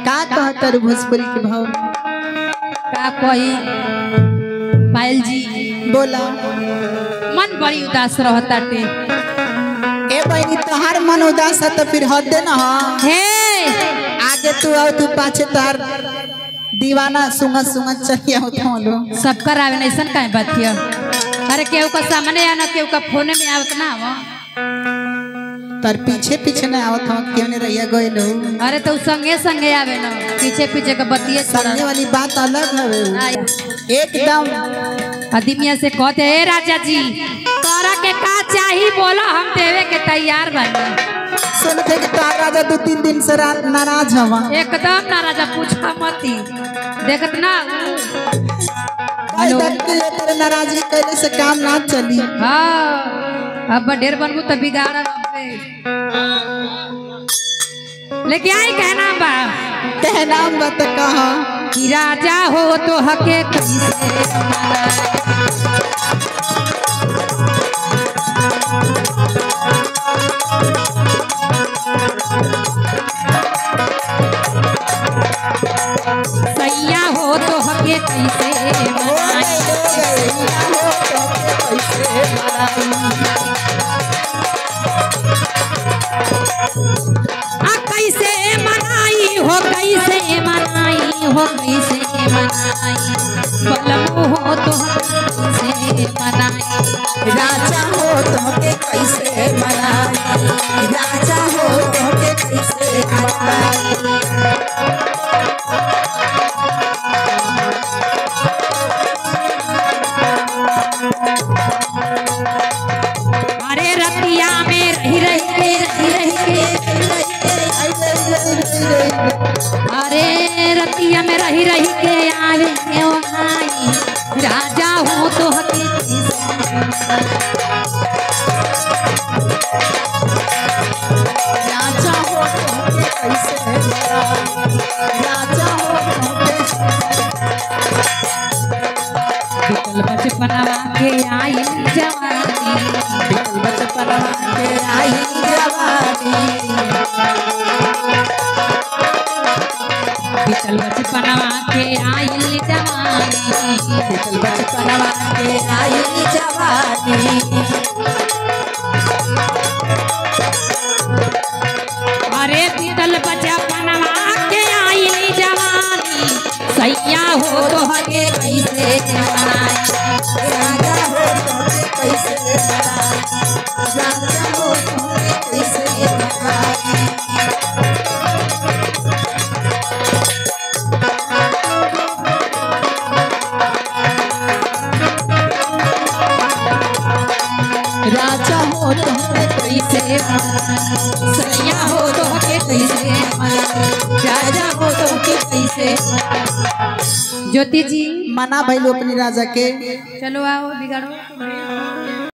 का कहता रू भोजपुरी के भाव का कही पायल जी बोला। मन बड़ी उदास रहता टे। ए बहनी तोहार मन उदास है तो फिर हद ना हे आगे तू आओ तू पाछे तार दीवाना सुंगत सुंगत चलिया होता लो सब कर आवे ऐसा काहे बात किया। अरे केहू का सामने आना केहू का फोन में आवत ना हो। तार पीछे पीछे ना आवत हम क्यों नहीं रहिया गए लो। अरे तो संगे संगे आवे ना पीछे पीछे का बतिये सामने वाली बात अलग है एकदम। आदमिया से कहते हे राजा जी तोरा के का चाहिए बोला हम देवे के तैयार बानी। सुनते कि तार राजा 2-3 दिन से नाराज हवा एकदम ना राजा पूछा मती देखत ना तेरे नाराजगी कैले से काम ना चली। हाँ अब ढेर बनबू तो बिगाड़ लेके आई कहना बा तो कहा कि राजा हो तो हके कैसे सैया हो तो हके कैसे कैसे मनाई हो कैसे मनाई हो कैसे मनाई बलमो हो तो कैसे मनाई राजा हो तो के कैसे मनाई राजा हो तो के कैसे मनाई। अरे रतिया में रही अरे रतिया में रही के आवे राजा हो तो हके राजा हो तो के कैसे राजा हो बिकल बचपनवा के आई जवानी बचपनवा के आई जवानी बिकल बचपनवा के आई जवानी बचपनवा के आई जवानी। अरे बिकल बचपनवा के आई जवानी सैया हो तो हके कैसे मनाई राजा हो तो के कैसे मनाई राजा हो तो के कैसे मनाई। राजा हो तो कैसे सैया हो तो हके कैसे राजा हो तो हके कैसे। ज्योति जी मना भइलो अपनी राजा के चलो आओ बिगाड़ो।